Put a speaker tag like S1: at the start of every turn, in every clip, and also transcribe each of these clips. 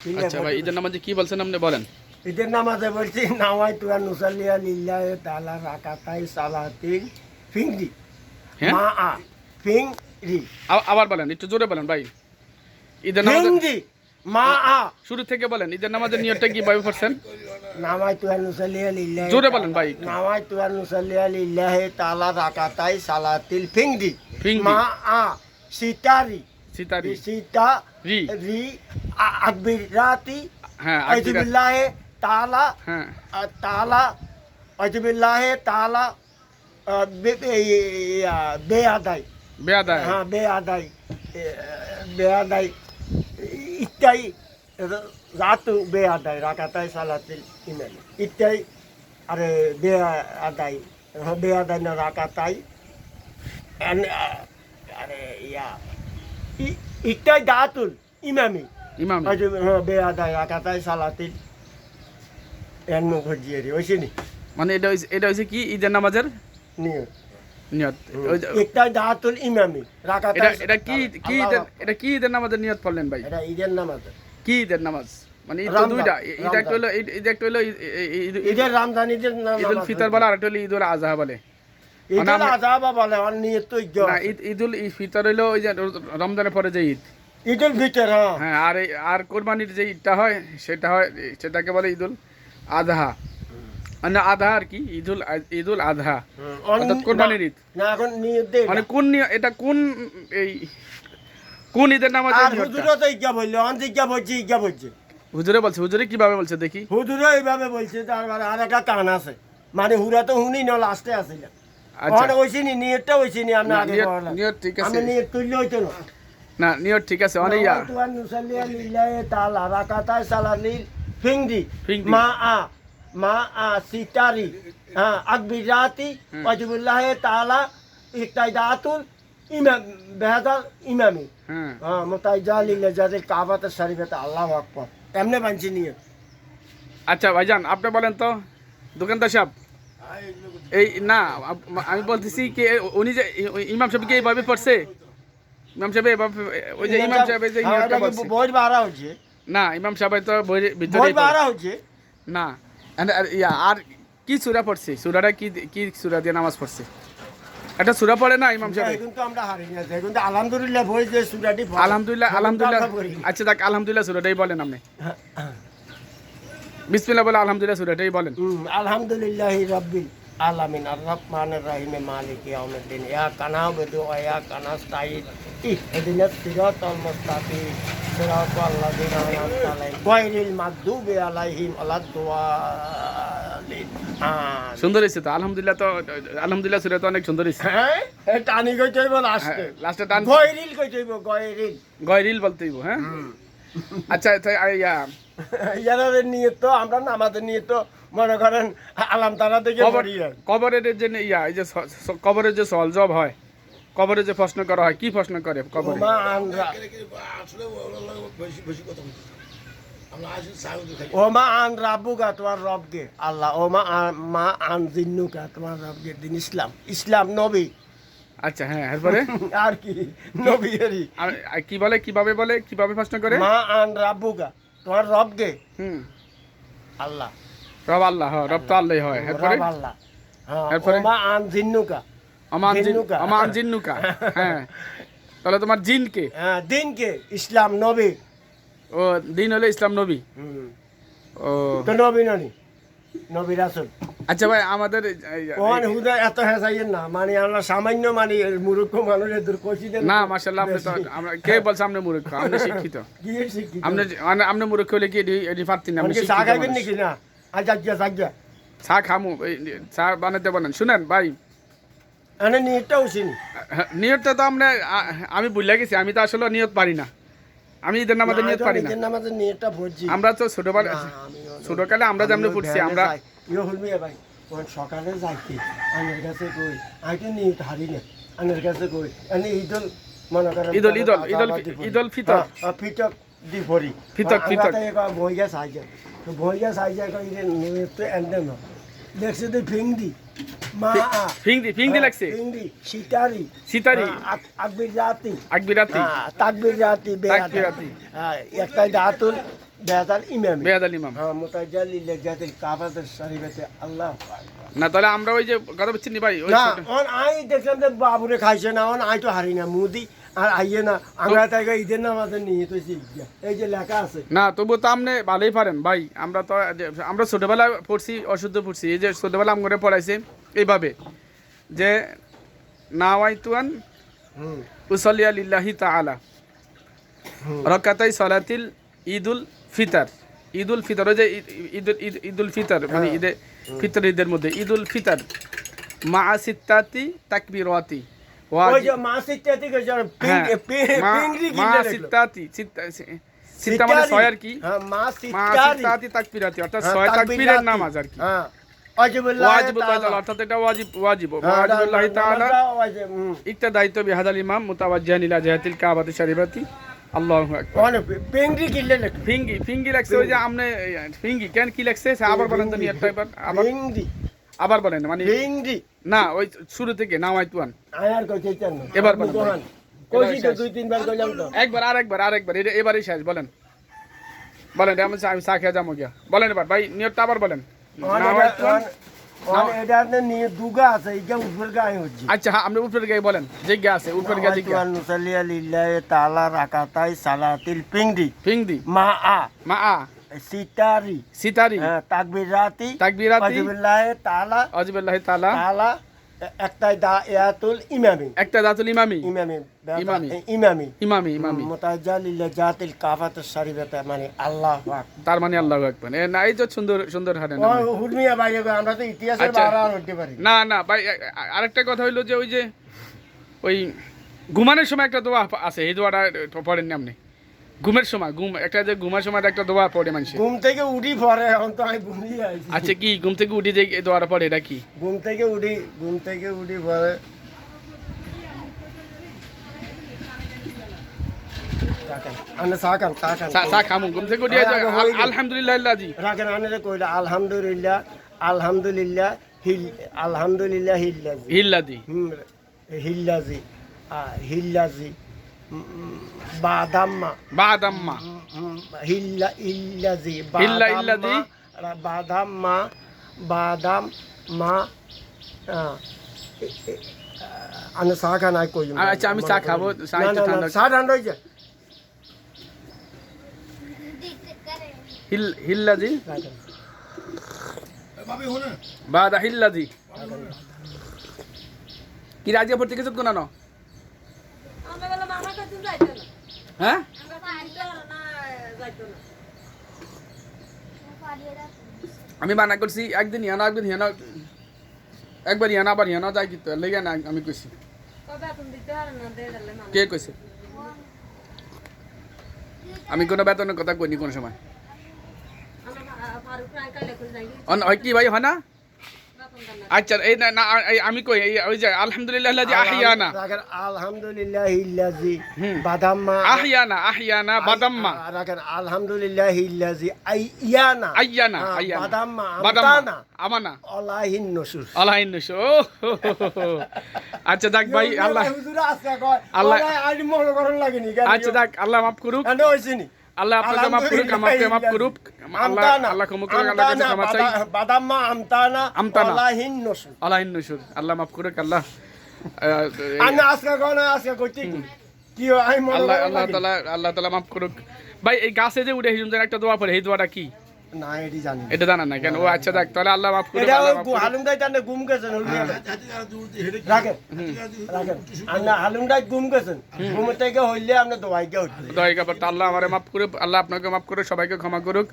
S1: আচ্ছা ভাই, ঈদের নামাজে কি বলছেন আপনি বলেন।
S2: ঈদের নামাজে বলছি নাওয়াইতু আন নুসাল্লিয়া লিল্লাহি তাআলা রাকাতাই সালাতিন ফিংরি
S1: হ্যাঁ,
S2: মা আ ফিংরি
S1: আবার বলেন, একটু জোরে বলেন ভাই। ঈদের নামাজে
S2: ফিংরি মা আ
S1: শুরু থেকে বলেন, ঈদের নামাজের নিয়তটা কিভাবে পড়ছেন?
S2: নাওয়াইতু আন নুসাল্লিয়া লিল্লাহি
S1: জোরে বলেন ভাই একটু।
S2: নাওয়াইতু আন নুসাল্লিয়া লিল্লাহি তাআলা রাকাতাই সালাতিল ফিংরি
S1: ফিংরি।
S2: মা আ সিতারি
S1: সিতারি।
S2: সিতা
S1: রি।
S2: রি আকবিরাতি
S1: হ্যাঁ,
S2: আইযুবিল্লাহি তাআলা
S1: হ্যাঁ,
S2: তাআলা আইযুবিল্লাহি তাআলা বেআদাই
S1: বেয়াদায়।
S2: হ্যাঁ বেআদাই ইত্যাই রাতু বেআদাই রাকাতাই সালাতিল ইমাম ইত্যাই আরে বেআদাই বেআদাই না রাকাতাই আরে ইত্যাই দাতুল ইমামি
S1: ইমাম।
S2: বেআদাই রাকাতাই সালাতিল এন্ন ভজিয়ে হইছে নি
S1: মানে এটা হইছে কি ঈদের নামাজের
S2: নিয়ত
S1: নিয়ত।
S2: একটাই দাতুল ইমামি রাকাতাই
S1: এটা কি ঈদের নামাজের নিয়ত পড়লেন ভাই?
S2: এটা ঈদের নামাজ
S1: কি ঈদের নামাজ? মানে ঈদ তো
S2: রমজান,
S1: দুইটা, ঈদ একটা হলো
S2: ঈদের রমজান ঈদের
S1: ঈদুল ফিতর বলে, আর একটা হলো ঈদুল আজহা বলে।
S2: ঈদুল আযহা বলে আর নিয়ত তো
S1: না, ঈদুল ফিতর হইলো ওই যে রমজানের পরে যে ঈদ।
S2: ঈদুল ফিতর হ্যাঁ
S1: হ্যাঁ, আর কোরবানির যে ঈদটা হয় সেটাকে বলে ঈদুল আজহা। মানে আধা আর কি, ঈদুল আজহা অর্থাৎ কোরবানির ঈদ।
S2: না এখন নিয়ত দেই
S1: মানে এটা কোন ঈদের নামাজের
S2: আর
S1: নিয়তটা?
S2: হুজুরও তো ইজ্ঞা বললো ইজ্ঞা বলছে
S1: হুজুরে বলছে, হুজুরে কিভাবে বলছে দেখি।
S2: হুজুরও এইভাবে বলছে তারপরে আর একটা কান আছে মানে হুরা তো হুনি না লাস্টে আছিল
S1: আচ্ছা,
S2: আর হইছে নি নিয়তটা হইছে নি আমরা
S1: না,
S2: আগে পড়লাম
S1: নিয়ত ঠিক আছে।
S2: আমি নিয়ত তুললে হইতো না
S1: না, নিয়ত ঠিক আছে। অনেক ইয়া
S2: তুয়ান নুসাল্লিয়া লিল্লাহি তাআলা রাকাতাই সালাতিল ফিংরি
S1: ফিংরি।
S2: মা আ সিতারি আকবিরাতি ওয়াজিবুল্লাহি তাআলা ইকতাদাতুল ইমাম বেহাদাল ইমামি
S1: হ্যাঁ,
S2: মুতাইজালিল জাতিল কাবাত শরীফাত আল্লাহু আকবার এমনে বানছি নিয়ে
S1: আচ্ছা ভাইজান, আপনি বলেন তো দোকানদার সাহেব, এই না আমি বলতেছি কি উনি যে ইমাম সাহেব কি এইভাবে পড়ছে? ইমাম সাহেব ওই যে ইমাম সাহেব যে নিয়তটা বলছে।
S2: বই বাড়া হচ্ছে
S1: না, ইমাম সাহেব তো বইয়ের
S2: বই
S1: ভিতরে
S2: বাড়া হচ্ছে
S1: না। আর কি সূরা পড়ছে? সূরাটা কি সূরা দিয়ে নামাজ পড়ছে? একটা সূরা পড়ে না ইমাম সাহেব?
S2: কিন্তু আমরা হারি না কিন্তু আলহামদুলিল্লাহ বই যে সূরাটি
S1: আলহামদুলিল্লাহ। আচ্ছা দেখ, আলহামদুলিল্লাহ সূরাটাই বলেন আপনি। বিসমিল্লাহ বলে আলহামদুলিল্লাহ সূরাটাই বলেন।
S2: আলহামদুলিল্লাহি রাব্বিল আলামিন আর রহমানির রহিম মালিকি ইয়াউমিদ্দিন ইয়াকা না'বুদু ওয়া ইয়াকা নাস্তাঈন ইহদিনাস সিরাতাল মুস্তাকিম সিরাতাল লাযিনা আন'আমতা আলাইহিম গায়রিল মাগদুবি আলাইহিম ওয়ালাদ-দাল্লিন।
S1: সুন্দর হয়েছে তো আলহামদুলিল্লাহ। তো আলহামদুলিল্লাহ সূরা তো অনেক সুন্দর হয়েছে।
S2: হ্যাঁ এই টানি কই যাইব লাস্টে
S1: লাস্টে টান
S2: গায়রিল কই যাইব গায়রিল
S1: গয়রিল বলতে হইব। হ্যাঁ, আচ্ছা
S2: ইয়ারের নিয়ে তো আমরা নামাজের নিয়ে তো মনে করেন আলাম তারা থেকে
S1: কবরের যে এই যে কবরের যে সওয়াল জবাব হয়, কবরে যে প্রশ্ন করা হয়, কি প্রশ্ন করে কবরে?
S2: ওমা আন রাব্বুকা তোমার রবকে আল্লাহ, মা আন জিন্নুকা তোমার রবকে দিন ইসলাম নবী।
S1: আচ্ছা, হ্যাঁ, এরপরে
S2: আর কি নবী এরই
S1: কি বলে, কিভাবে প্রশ্ন করে?
S2: মা আন রাব্বুকা তোমার রবকে আল্লাহ,
S1: রব আল্লাহ। রব তো আল্লাহই হয়। এরপরে
S2: রব আল্লাহ।
S1: এরপরে
S2: ওমা আন জিন্নুকা
S1: আমান জিন্নুকা। হ্যাঁ, তাহলে তোমার জিনকে
S2: দিনকে ইসলাম নবী।
S1: ও দিন হলো ইসলাম নবী। ও
S2: তো নবী নবী রাসূল।
S1: আচ্ছা ভাই, আমাদের
S2: ওয়ান হুদা এত হেসাইয়েন না মানে আমরা সামান্য মানে মূর্খ মানুষের দূর কইছিলেন
S1: না, মাশাআল্লাহ। আপনি তো আমরা কে বলছ আপনি মূর্খ? আপনি শিক্ষিত।
S2: কি শিক্ষিত
S1: আপনি মূর্খ হলে কি এডি পারতেন না? আপনি
S2: চা
S1: শিক্ষিত
S2: খাইবেন
S1: মানুষ।
S2: নাকি না আজ্ঞা
S1: চা খামু, চা বানাতে বলেন। শুনেন ভাই,
S2: এনে নিয়তটাও চিনি
S1: নিয়তটা তো আমি ভুলে গেছি। আমি তো আসলে নিয়ত পারি না। আমি ঈদের নামাজের নিয়ত পারি না।
S2: নামাজের নিয়তটা ভরছি
S1: আমরা তো ছোটকালে আমরা যেমন পড়ছি আমরা
S2: ইয়ে হলমি ভাই সকালে যাইছি আনের কাছে কই আইতে নিয়ত হারি না আনের কাছে কই এনে ঈদল মনে করেন
S1: ঈদুল ফিতর
S2: ফিতক দি ভরি
S1: ফিতক
S2: বইয়া সাইজে তো বইয়া সাইজে কই নিয়ত তো এন্ডে না দেখছে তো ফিংদি মা
S1: ফিংদি লাগছে।
S2: ফিংদি
S1: সিতারি
S2: আকবিরাতি
S1: আকবিরাতি
S2: তাকবিরাতি বেরাতি একটাই দাতুল বেদাল ইমামি
S1: বেয়াদাল ইমাম।
S2: হ্যাঁ মুতাজাল্লিল জাতিল কাবাতের শরীফতে আল্লাহ
S1: না তাহলে আমরা ওই যে কথা বলছি নি ভাই ওই
S2: না অন আই দেখলাম যে বাবুরে খাইছে না অন আই তো হারি না মুদি আর আইয়ে না আমরা তাইকে ঈদের নামাজে নিয়ে তো এই যে লেখা আছে
S1: না তবু তো আপনি ভালোই পারেন ভাই। আমরা তো আমরা ছোটবেলায় পড়ছি অশুদ্ধ পড়ছি, এই যে ছোটবেলা আমগরে পড়াইছে এইভাবে যে নাওয়াইতুয়ান
S2: হুম
S1: উসাল্লিয়া লিল্লাহি তাআলা রাকাতাই সালাতিল ঈদুল ফিতর। ঈদুল ফিতর ওই যে ঈদুল ফিতর মানে ঈদে ফিতর ঈদের মধ্যে ঈদুল ফিতর মা সিত্তাতি তাকবীরাতি
S2: ওই যে মাসিকটাতে গেছে পিংরি
S1: মা
S2: কিনলে
S1: সিত্তাতি সিত্তা মানে ছয় আর কি,
S2: হ্যাঁ
S1: মা
S2: মাসিকটারি
S1: সিত্তাতি তাকবীরাতি অর্থাৎ ছয় তাকবীরের নামাজ আর কি।
S2: হ্যাঁ ওয়াজিবুল্লাহ
S1: ওয়াজিবুল্লাহ তাআলা অর্থাৎ এটা ওয়াজিব ওয়াজিবুল্লাহ তাআলা ইক্তাদাইত বিহাদাল ইমাম মুতাওয়াজ্জিহান ইলা জিহাতিল কাবাতি শরীফাতি আল্লাহু আকবার।
S2: মানে পিংরি কিনলে লেখা
S1: ফিঙ্গি লাগছে ওই যে আমনে ফিঙ্গি কেন কি লাগছে আবার বলেন তো নিয়তটা এবার
S2: পিংরি
S1: আবার বলেন মানে
S2: পিংরি
S1: না ওই শুরু থেকে নাওয়াইতুয়ান
S2: আয়ার কইতে চান
S1: এবার বলেন ভাই।
S2: কইছি তো দুই তিনবার কইলাম তো
S1: একবার আরেকবার এটা এবারই শেষ বলেন আমি চা খেয়ে যাবো গিয়া বলেন এবার ভাই নিয়তটা আবার বলেন নাওয়াইতুয়ান।
S2: এটা নিয়ে দুগা আছে এইটা উপর গায়ে হচ্ছে
S1: আচ্ছা হ্যাঁ আপনি উপরের গায়ে বলেন জিজ্ঞা আছে উপরের গায়ে জিজ্ঞা
S2: নুসাল্লিয়া লিল্লাহি তাআলা রাকাতাই সালাতিল পিংরি
S1: ফিংদি
S2: মা
S1: মা
S2: সিতারি
S1: সিতারি
S2: তাকবীরাতি
S1: তাকবীরাতি
S2: ওয়াজিবুল্লাহ
S1: তাআলা
S2: তাআলা একটাই দায়াতুল ইমামি
S1: একটা দাতুল ইমামি
S2: ইমামি
S1: ইমামি
S2: মুতাজাল্লিল জাতিল কাবাতুশ শরীফতে মানে আল্লাহু আকবার
S1: তার মানে আল্লাহু আকবার। না এই তো সুন্দর হারেন
S2: ও হুরমিয়া ভাই আমরা তো ইতিহাসের
S1: আচ্ছা।
S2: বাড়া হতে পারি
S1: না ভাই আরেকটা কথা হইলো যে ওই ঘুমানোর সময় একটা দোয়া আছে, এই দোয়াটা পড়েন আপনি ঘুমের সময় একটা যে ঘুমার সময় একটা দোয়া পড়ে মানুষ
S2: ঘুম থেকে উঠি পরে এখন তো আমি ঘুমিয়ে আছি
S1: আচ্ছা কি ঘুম থেকে উঠে যে এই দোয়াটা পড়ে এটা কি
S2: ঘুম থেকে উঠি পরে
S1: চা খামু ঘুম থেকে উঠে আলহামদুলিল্লাহ জি
S2: রাখেন আনে কইলা আলহামদুলিল্লাহ
S1: হিল্লাদি
S2: হিল্লাজি বাদাম্মা ইল্লাজি বাদাম্মা আনে চা খা নাই কই
S1: আচ্ছা আমি চা খাবো চা
S2: ঠান্ডা হয়ে যায়
S1: হিল্লাজি বাদা হিল্লাজি কি রাজিয়া পড়তে গেছো কোন না হ্যাঁ আমি মানা করছি একদিন ইয়ানা একবার ইয়ানা আবার ইয়ানা যাই কিন্তু লেগে না আমি কইছি কে কইছে আমি কোনো বেতনের কথা কইনি কোন সময় হয় কি ভাই হয় না আচ্ছা এই না আমি কই ওই যে আলহামদুলিল্লাহ আল্লাযী আহইয়ানা
S2: আলহামদুলিল্লাহিল্লাযী বাদাম্মা
S1: আহইয়ানা বাদাম্মা
S2: রাখেন আলহামদুলিল্লাহিল্লাযী আইয়ানা বাদাম্মা
S1: আমানা
S2: আলাইহিন নুশুর
S1: আচ্ছা দেখ ভাই আল্লাহ
S2: আজ মনে করেন লাগেনি
S1: আচ্ছা দেখ আল্লাহ মাফ করুক আল্লাহ আপনাকে মাফ করুক আমাকে মাফ করুক আল্লাহ ক্ষমা করুক আল্লাহ কাছে ক্ষমা চাই
S2: বাদাম্মা আমতানা আলাইহিন নুশুর
S1: আল্লাহ মাফ করুক আল্লাহ
S2: আমি আজকে করতে কি আমি মনে
S1: আল্লাহ তাআলা মাফ করুক ভাই এই গাছে যে উঠে হিজুম একটা দোয়া পড়ে এই দোয়াটা কি
S2: না এটি জানি
S1: এটা জানা না কেন ও আচ্ছা দেখ তাহলে আল্লাহ মাফ করুক
S2: এটা
S1: আল্লাহ মাফ করুক
S2: হালুম দাই জানে ঘুম গেছেন রাখেন আন্না হালুম দাই ঘুম গেছেন ঘুম থেকে হইলে আপনি দোয়াইকে উঠবে
S1: দয়াকে বলতে আল্লাহ আমারে মাফ করুক আল্লাহ আপনাকে মাফ করুক সবাইকে ক্ষমা করুক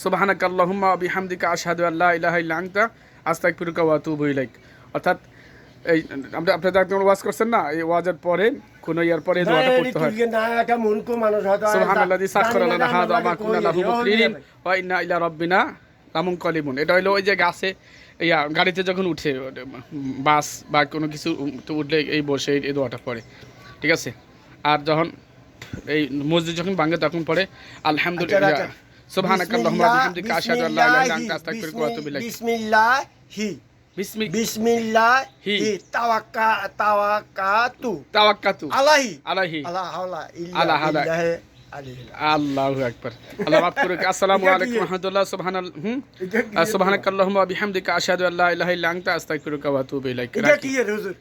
S1: সুবহানাকা আল্লাহুম্মা ওয়া বিহামদিকা আশহাদু আল্লা ইলাহা ইল্লা আনতা আস্তাগফিরুকা ওয়া আতুবু ইলাইক। অর্থাৎ এই আপনারা যখন ওয়াজ করছেন না এই ওয়াজের পরে কোন ইয়ার পরে দোয়াটা পড়তে হয় সুবহানাল্লাযী সাখখারা লানা হাযা ওয়া মা কুন্না লাহু মুকরিনিন ওয়া ইন্না ইলা রাব্বিনা লামুনকালিবুন। এটা হলো ওই যে গাছে গাড়িতে যখন উঠে বাস বা কোনো কিছু উঠলে এই বসে এই দোয়াটা পড়ে, ঠিক আছে। আর যখন এই মসজিদ যখন ভাঙে তখন পড়ে আলহামদুলিল্লাহ সুবহানাকা আল্লাহুম্মা ওয়া বিহামদিকা আশহাদু আল্লা ইলাহা ইল্লা আনতা আস্তাগফিরুকা ওয়া আতুবু ইলাইক।
S2: বিসমিল্লাহি তাওয়াক্কাতু
S1: আলাইহি
S2: আলা হাওলা ইল্লা
S1: আল্লাহু আকবার। আল্লাহ মাফ করুক। আসসালামু আলাইকুম ওয়া রাহমাতুল্লাহ। সুবহানাল্লাহ, সুবহানাকাল্লাহুম্মা ওয়া বিহামদিকা আশহাদু আল্লা ইলাহা ইল্লা আনতা আস্তাগফিরুকা ওয়া আতুবু ইলাইক।
S2: এটা কি এর হুজুর?